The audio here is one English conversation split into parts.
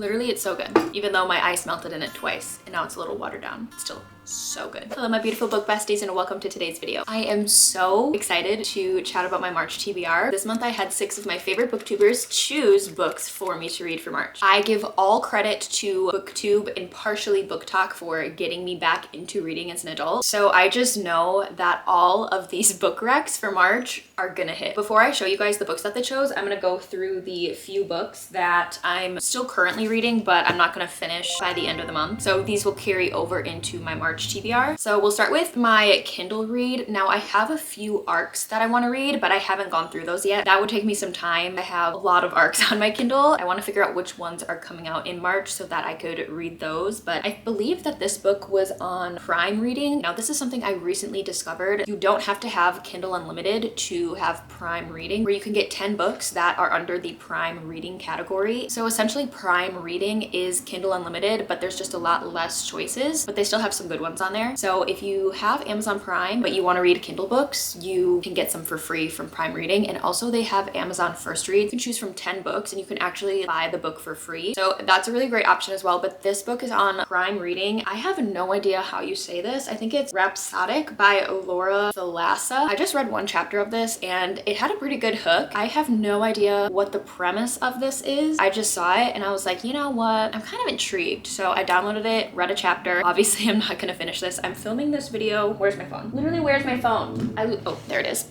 Literally, it's so good. Even though my ice melted in it twice and now it's a little watered down, it's still so good. Hello my beautiful book besties and welcome to today's video. I am so excited to chat about my March TBR. This month I had 6 of my favorite booktubers choose books for me to read for March. I give all credit to BookTube and partially BookTok for getting me back into reading as an adult. So I just know that all of these book recs for March are gonna hit. Before I show you guys the books that they chose, I'm gonna go through the few books that I'm still currently reading, but I'm not gonna finish by the end of the month. So these will carry over into my March TBR. So we'll start with my Kindle read. Now I have a few arcs that I want to read, but I haven't gone through those yet. That would take me some time. I have a lot of arcs on my Kindle. I want to figure out which ones are coming out in March so that I could read those. But I believe that this book was on Prime Reading. Now this is something I recently discovered. You don't have to have Kindle Unlimited to have Prime Reading, where you can get 10 books that are under the Prime Reading category. So essentially Prime Reading is Kindle Unlimited, but there's just a lot less choices, but they still have some good ones on there. So if you have Amazon Prime but you want to read Kindle books, you can get some for free from Prime Reading. And also they have Amazon First Read. You can choose from 10 books and you can actually buy the book for free. So that's a really great option as well. But this book is on Prime Reading. I have no idea how you say this. I think it's Rhapsodic by Laura Thalassa. I just read one chapter of this and it had a pretty good hook. I have no idea what the premise of this is. I just saw it and I was like, you know what? I'm kind of intrigued. So I downloaded it, read a chapter. Obviously I'm not gonna finish this. I'm filming this video. Where's my phone? Literally, where's my phone? Oh, there it is.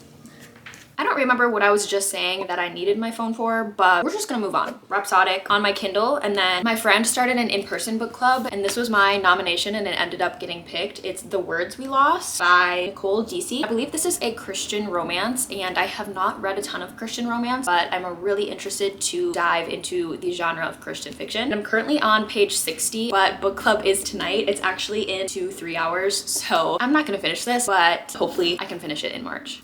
I don't remember what I was just saying that I needed my phone for, but we're just gonna move on. Rhapsodic on my Kindle, and then my friend started an in-person book club, and this was my nomination, and it ended up getting picked. It's The Words We Lost by Nicole Deasy. I believe this is a Christian romance, and I have not read a ton of Christian romance, but I'm really interested to dive into the genre of Christian fiction. I'm currently on page 60, but book club is tonight. It's actually in 2-3 hours, so I'm not gonna finish this, but hopefully I can finish it in March.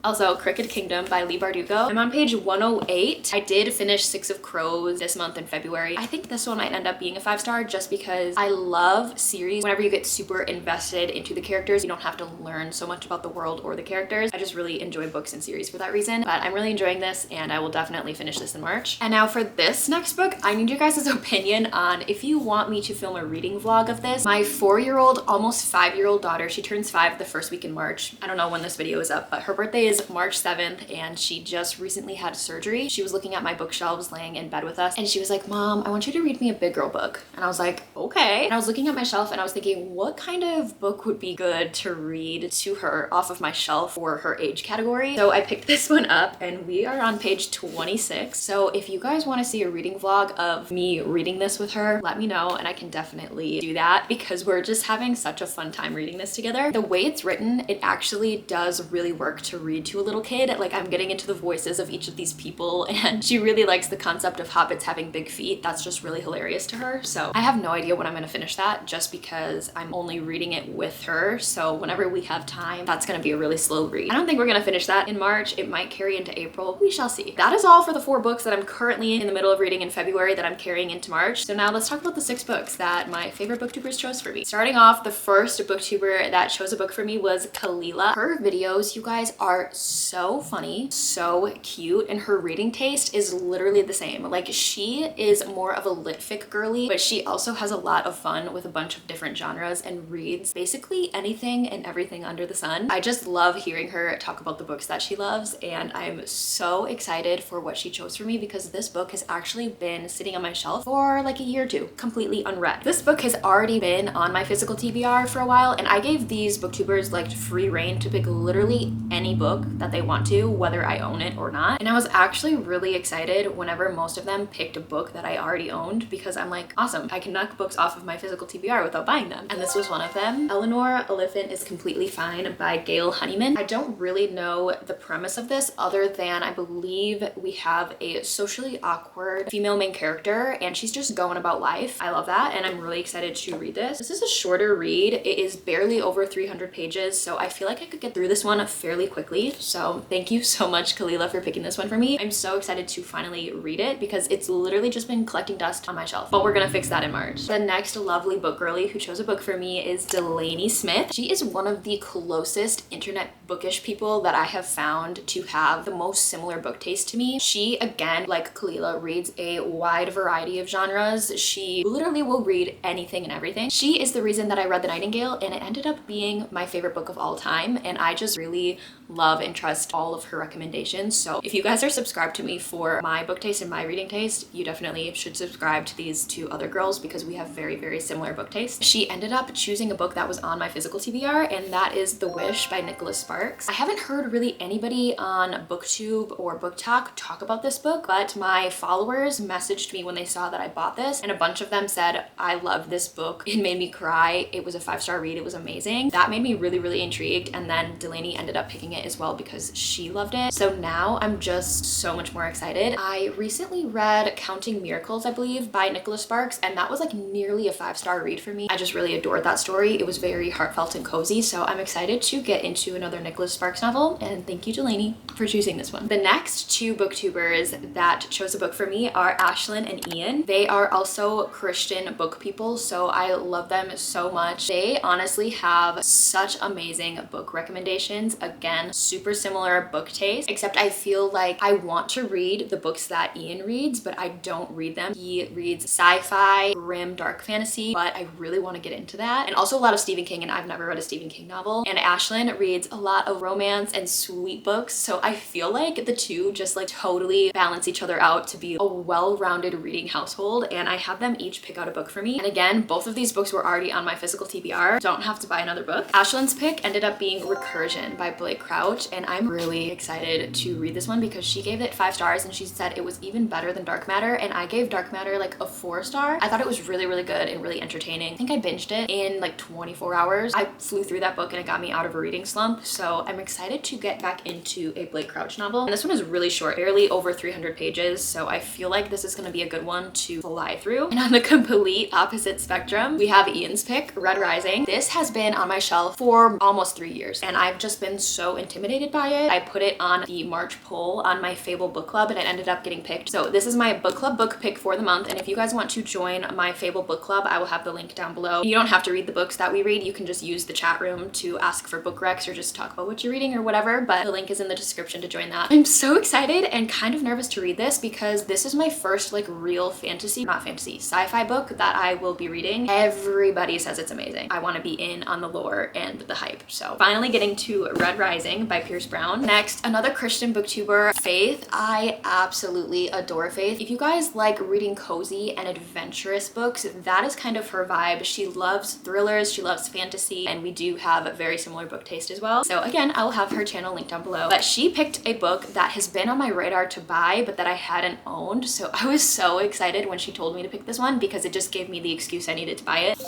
Also, Crooked Kingdom by Leigh Bardugo. I'm on page 108. I did finish 6 of Crows this month in February. I think this one might end up being a 5-star just because I love series. Whenever you get super invested into the characters, you don't have to learn so much about the world or the characters. I just really enjoy books and series for that reason, but I'm really enjoying this and I will definitely finish this in March. And now for this next book, I need your guys' opinion on if you want me to film a reading vlog of this. My 4-year-old, almost 5-year-old daughter, she turns 5 the first week in March. I don't know when this video is up, but her birthday is March 7th and she just recently had surgery. She was looking at my bookshelves laying in bed with us and she was like, Mom, I want you to read me a big girl book. And I was like, okay. And I was looking at my shelf and I was thinking, what kind of book would be good to read to her off of my shelf for her age category? So I picked this one up and we are on page 26. So if you guys want to see a reading vlog of me reading this with her, let me know and I can definitely do that because we're just having such a fun time reading this together. The way it's written, it actually does really work to read to a little kid. Like I'm getting into the voices of each of these people and she really likes the concept of hobbits having big feet. That's just really hilarious to her. So I have no idea when I'm gonna finish that just because I'm only reading it with her. So whenever we have time, that's gonna be a really slow read. I don't think we're gonna finish that in March. It might carry into April. We shall see. That is all for the 4 books that I'm currently in the middle of reading in February that I'm carrying into March. So now let's talk about the 6 books that my favorite booktubers chose for me. Starting off, the first booktuber that chose a book for me was Kalila. Her videos, you guys, are so funny, so cute, and her reading taste is literally the same. Like she is more of a lit fic girly, but she also has a lot of fun with a bunch of different genres and reads basically anything and everything under the sun. I just love hearing her talk about the books that she loves and I'm so excited for what she chose for me because this book has actually been sitting on my shelf for like a year or two, completely unread. This book has already been on my physical TBR for a while and I gave these booktubers like free reign to pick literally any book that they want to, whether I own it or not. And I was actually really excited whenever most of them picked a book that I already owned because I'm like, awesome, I can knock books off of my physical TBR without buying them. And this was one of them. Eleanor Oliphant is Completely Fine by Gail Honeyman. I don't really know the premise of this other than I believe we have a socially awkward female main character and she's just going about life. I love that and I'm really excited to read this. This is a shorter read. It is barely over 300 pages, so I feel like I could get through this one fairly quickly. So thank you so much, Kalila, for picking this one for me. I'm so excited to finally read it because it's literally just been collecting dust on my shelf, but we're gonna fix that in March. The next lovely book girly who chose a book for me is Delaney Smith. She is one of the closest internet bookish people that I have found to have the most similar book taste to me. She, again, like Kalila, reads a wide variety of genres. She literally will read anything and everything. She is the reason that I read The Nightingale, and it ended up being my favorite book of all time, and I just really love and trust all of her recommendations. So if you guys are subscribed to me for my book taste and my reading taste, you definitely should subscribe to these two other girls because we have very, very similar book taste. She ended up choosing a book that was on my physical TBR, and that is The Wish by Nicholas Sparks. I haven't heard really anybody on BookTube or BookTok talk about this book, but my followers messaged me when they saw that I bought this, and a bunch of them said, I love this book. It made me cry. It was a 5-star read. It was amazing. That made me really, really intrigued, and then Delaney ended up picking it as well because she loved it. So now I'm just so much more excited. I recently read Counting Miracles, I believe, by Nicholas Sparks, and that was like nearly a 5-star read for me. I just really adored that story. It was very heartfelt and cozy, so I'm excited to get into another Nicholas Sparks novel, and thank you, Delaney, for choosing this one. The next two booktubers that chose a book for me are Ashlyn and Ian. They are also Christian book people, so I love them so much. They honestly have such amazing book recommendations. Again, super similar book taste, except I feel like I want to read the books that Ian reads, but I don't read them. He reads sci-fi, grim, dark fantasy, but I really want to get into that. And also a lot of Stephen King, and I've never read a Stephen King novel. And Ashlyn reads a lot of romance and sweet books, so I feel like the two just like totally balance each other out to be a well-rounded reading household, and I have them each pick out a book for me. And again, both of these books were already on my physical TBR. Don't have to buy another book. Ashlyn's pick ended up being Recursion by Blake Crouch, and I'm really excited to read this one because she gave it 5 stars and she said it was even better than Dark Matter, and I gave Dark Matter like a 4-star. I thought it was really, really good and really entertaining. I think I binged it in like 24 hours. I flew through that book and it got me out of a reading slump, so I'm excited to get back into a Blake Crouch novel. And this one is really short, barely over 300 pages, so I feel like this is going to be a good one to fly through. And on the complete opposite spectrum, we have Ian's pick, Red Rising. This has been on my shelf for almost 3 years, and I've just been so intimidated by it. I put it on the March poll on my Fable book club, and it ended up getting picked. So this is my book club book pick for the month, and if you guys want to join my Fable book club, I will have the link down below. You don't have to read the books that we read. You can just use the chat room to ask for book recs or just talk about what you're reading or whatever, but the link is in the description to join that. I'm so excited and kind of nervous to read this because this is my first like real sci-fi book that I will be reading. Everybody says it's amazing. I want to be in on the lore and the hype. So finally getting to Red Rising by Pierce Brown. Next, another Christian booktuber, Faith. I absolutely adore Faith. If you guys like reading cozy and adventurous books, that is kind of her vibe. She loves thrillers, she loves fantasy, and we do have a very similar book taste as well. So again, I will have her channel linked down below. But she picked a book that has been on my radar to buy, but that I hadn't owned. So I was so excited when she told me to pick this one because it just gave me the excuse I needed to buy it.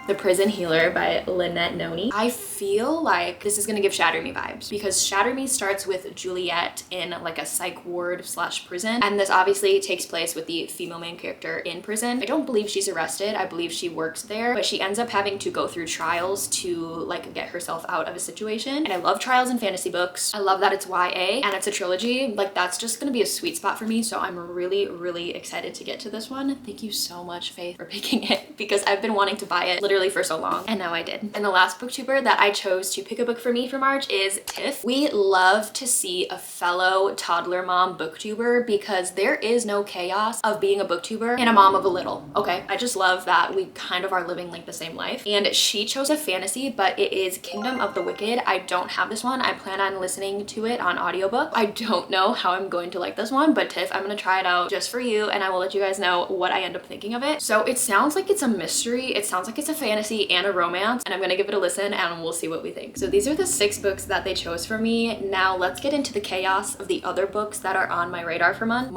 The Prison Healer by Lynette Noni. I feel like this is gonna give Shatter Me vibes because Shatter Me starts with Juliet in like a psych ward / prison, and this obviously takes place with the female main character in prison. I don't believe she's arrested. I believe she works there, but she ends up having to go through trials to like get herself out of a situation. And I love trials in fantasy books. I love that it's YA and it's a trilogy. Like that's just gonna be a sweet spot for me. So I'm really, really excited to get to this one. Thank you so much, Faith, for picking it because I've been wanting to buy it literally for so long, and now I did. And the last booktuber that I chose to pick a book for me for March is Tiff. We love to see a fellow toddler mom booktuber because there is no chaos of being a booktuber and a mom of a little. Okay, I just love that we kind of are living like the same life. And she chose a fantasy, but it is Kingdom of the Wicked. I don't have this one. I plan on listening to it on audiobook. I don't know how I'm going to like this one, but Tiff, I'm gonna try it out just for you, and I will let you guys know what I end up thinking of it. So it sounds like it's a mystery. It sounds like it's a fantasy and a romance, and I'm gonna give it a listen and we'll see what we think. So these are the 6 books that they chose for me. Now let's get into the chaos of the other books that are on my radar for month.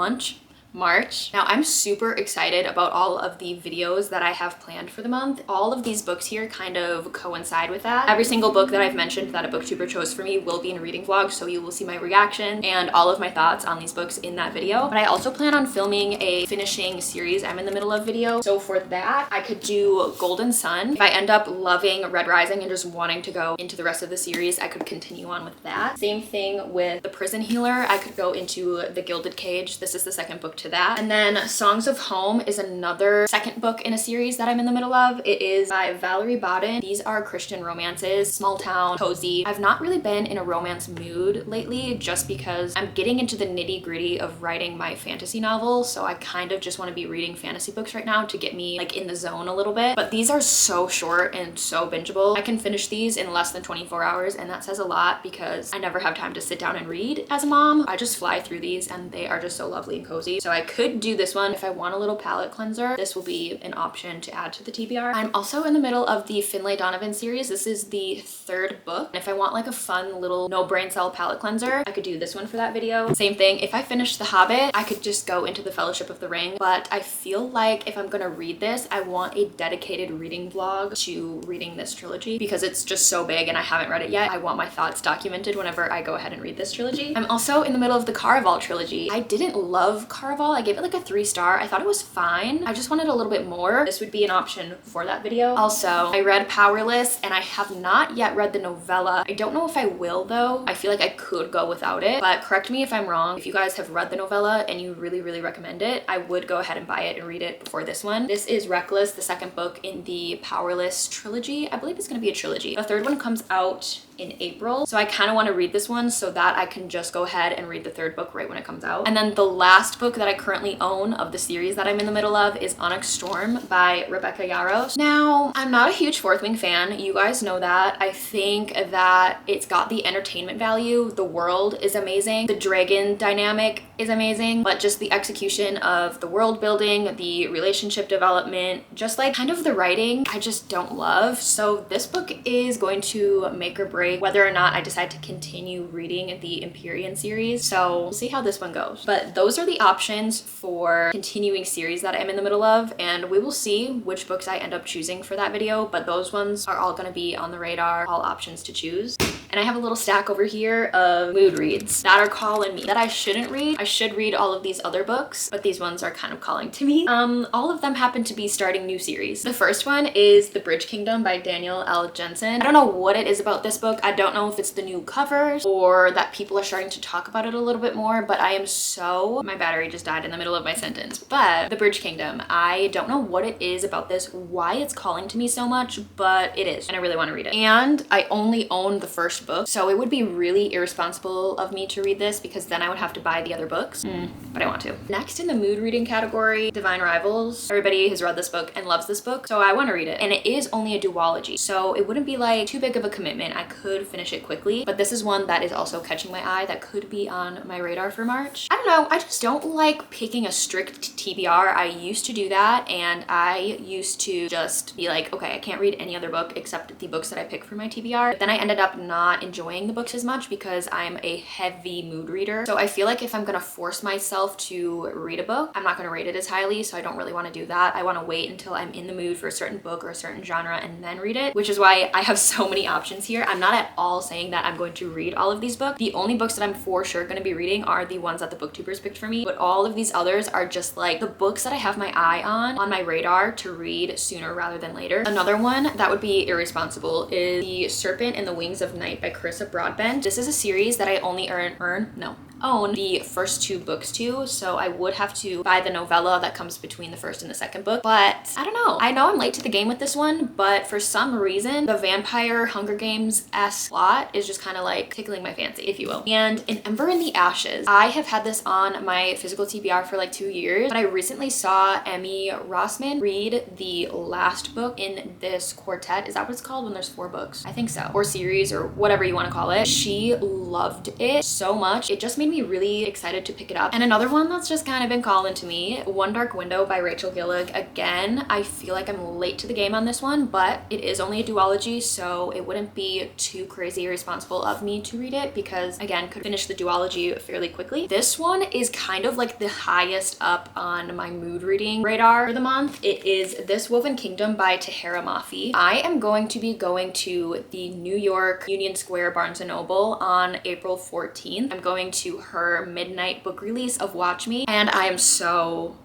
March. Now I'm super excited about all of the videos that I have planned for the month. All of these books here kind of coincide with that. Every single book that I've mentioned that a booktuber chose for me will be in a reading vlog, so you will see my reaction and all of my thoughts on these books in that video. But I also plan on filming a finishing series I'm in the middle of video. So for that, I could do Golden Sun. If I end up loving Red Rising and just wanting to go into the rest of the series, I could continue on with that. Same thing with The Prison Healer. I could go into The Gilded Cage. This is the second book to that. And then Songs of Home is another second book in a series that I'm in the middle of. It is by Valerie Bodden. These are Christian romances, small town, cozy. I've not really been in a romance mood lately just because I'm getting into the nitty-gritty of writing my fantasy novel. So I kind of just want to be reading fantasy books right now to get me like in the zone a little bit. But these are so short and so bingeable. I can finish these in less than 24 hours, and that says a lot because I never have time to sit down and read as a mom. I just fly through these and they are just so lovely and cozy. So I could do this one if I want a little palette cleanser. This will be an option to add to the TBR. I'm also in the middle of the Finlay Donovan series. This is the third book. And if I want like a fun little no brain cell palette cleanser, I could do this one for that video. Same thing. If I finish The Hobbit, I could just go into the Fellowship of the Ring. But I feel like if I'm gonna read this, I want a dedicated reading vlog to reading this trilogy because it's just so big and I haven't read it yet. I want my thoughts documented whenever I go ahead and read this trilogy. I'm also in the middle of the Caraval trilogy. I didn't love Caraval. I gave it like a 3-star. I thought it was fine. I just wanted a little bit more. This would be an option for that video. Also, I read Powerless and I have not yet read the novella. I don't know if I will though. I feel like I could go without it, but correct me if I'm wrong. If you guys have read the novella and you really, really recommend it, I would go ahead and buy it and read it before this one. This is Reckless, the second book in the Powerless trilogy. I believe it's going to be a trilogy. The third one comes out in April. So I kind of want to read this one so that I can just go ahead and read the third book right when it comes out. And then the last book that I currently own of the series that I'm in the middle of is Onyx Storm by Rebecca Yarros. Now, I'm not a huge Fourth Wing fan. You guys know that. I think that it's got the entertainment value. The world is amazing. The dragon dynamic is amazing, but just the execution of the world building, the relationship development, just like kind of the writing, I just don't love. So this book is going to make or break whether or not I decide to continue reading the Empyrean series. So we'll see how this one goes. But those are the options for continuing series that I'm in the middle of, and we will see which books I end up choosing for that video, but those ones are all going to be on the radar, all options to choose. And I have a little stack over here of mood reads that are calling me, that I shouldn't read. I should read all of these other books, but these ones are kind of calling to me. All of them happen to be starting new series. The first one is The Bridge Kingdom by Daniel L. Jensen. I don't know what it is about this book. I don't know if it's the new covers or that people are starting to talk about it a little bit more, but I am so... My battery just died in the middle of my sentence. But The Bridge Kingdom, I don't know what it is about this, why it's calling to me so much, but it is, and I really want to read it. And I only own the first book, so it would be really irresponsible of me to read this because then I would have to buy the other books, but I want to. Next in the mood reading category, Divine Rivals. Everybody has read this book and loves this book, so I want to read it. And it is only a duology, so it wouldn't be like too big of a commitment. I could finish it quickly, but this is one that is also catching my eye that could be on my radar for March. I don't know, I just don't like picking a strict TBR. I used to do that, and I used to just be like, okay, I can't read any other book except the books that I pick for my TBR. But then I ended up not enjoying the books as much because I'm a heavy mood reader. So I feel like if I'm gonna force myself to read a book, I'm not gonna rate it as highly, so I don't really want to do that. I want to wait until I'm in the mood for a certain book or a certain genre and then read it, which is why I have so many options here. I'm not at all saying that I'm going to read all of these books. The only books that I'm for sure going to be reading are the ones that the booktubers picked for me, but all of these others are just like the books that I have my eye on my radar to read sooner rather than later. Another one that would be irresponsible is The Serpent and the Wings of Night by Carissa Broadbent. This is a series that I only own the first 2 books to, so I would have to buy the novella that comes between the first and the second book. But I don't know. I know I'm late to the game with this one, but for some reason the vampire Hunger Games-esque plot is just kind of like tickling my fancy, if you will. And An Ember in the Ashes. I have had this on my physical TBR for like 2 years, but I recently saw Emmy Rossman read the last book in this quartet. Is that what it's called when there's 4 books? I think so. Or series or whatever you want to call it. She loved it so much. It just made me really excited to pick it up. And another one that's just kind of been calling to me, One Dark Window by Rachel Gillig. Again, I feel like I'm late to the game on this one, but it is only a duology, so it wouldn't be too crazy irresponsible of me to read it because, again, could finish the duology fairly quickly. This one is kind of like the highest up on my mood reading radar for the month. It is This Woven Kingdom by Teheran Mafi. I am going to be going to the New York Union Square Barnes & Noble on April 14th. I'm going to her midnight book release of Watch Me, and I am so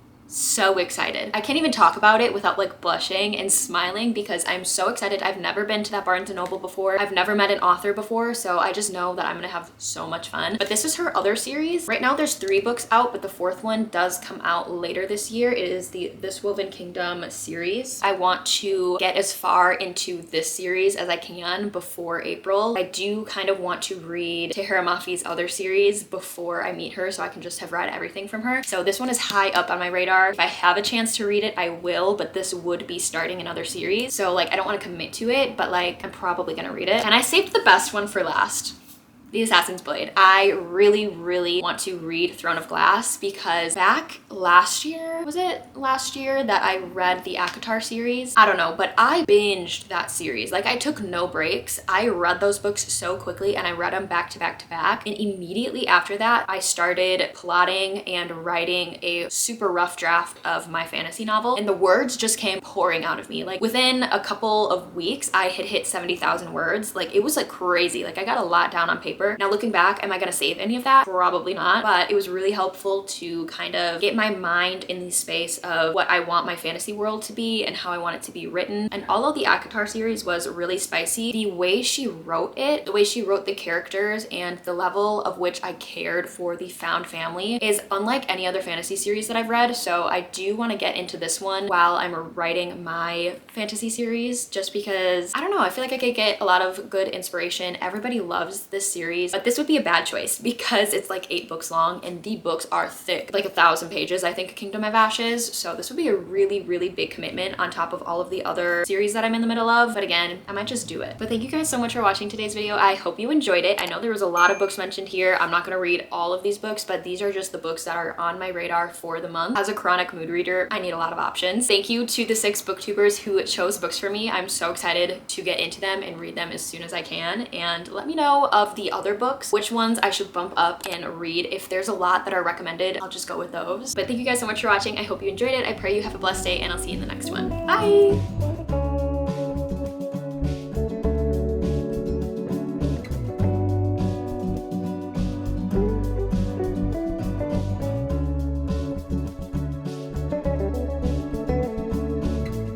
excited. I can't even talk about it without like blushing and smiling because I'm so excited. I've never been to that Barnes & Noble before. I've never met an author before, so I just know that I'm gonna have so much fun. But this is her other series. Right now there's 3 books out, but the 4th one does come out later this year. It is the This Woven Kingdom series. I want to get as far into this series as I can before April. I do kind of want to read Teheran Mafi's other series before I meet her so I can just have read everything from her. So this one is high up on my radar. If I have a chance to read it, I will, but this would be starting another series. So like, I don't want to commit to it, but like, I'm probably gonna read it. And I saved the best one for last. The Assassin's Blade. I really want to read Throne of Glass because back last year, was it last year that I read the ACOTAR series? I don't know, but I binged that series. Like I took no breaks. I read those books so quickly and I read them back to back to back. And immediately after that, I started plotting and writing a super rough draft of my fantasy novel. And the words just came pouring out of me. Like within a couple of weeks, I had hit 70,000 words. Like it was like crazy. Like I got a lot down on paper. Now looking back, am I gonna save any of that? Probably not, but it was really helpful to kind of get my mind in the space of what I want my fantasy world to be and how I want it to be written. And although the ACOTAR series was really spicy, the way she wrote it, the way she wrote the characters, and the level of which I cared for the found family is unlike any other fantasy series that I've read. So I do want to get into this one while I'm writing my fantasy series, just because, I don't know, I feel like I could get a lot of good inspiration. Everybody loves this series, but this would be a bad choice because it's like 8 books long and the books are thick, like 1,000 pages, I think Kingdom of Ashes. So this would be a really big commitment on top of all of the other series that I'm in the middle of. But again, I might just do it. But thank you guys so much for watching today's video. I hope you enjoyed it. I know there was a lot of books mentioned here. I'm not gonna read all of these books, but these are just the books that are on my radar for the month. As a chronic mood reader, I need a lot of options. Thank you to the 6 booktubers who chose books for me. I'm so excited to get into them and read them as soon as I can. And let me know of the other books, which ones I should bump up and read. If there's a lot that are recommended, I'll just go with those. But thank you guys so much for watching. I hope you enjoyed it. I pray you have a blessed day and I'll see you in the next one. Bye!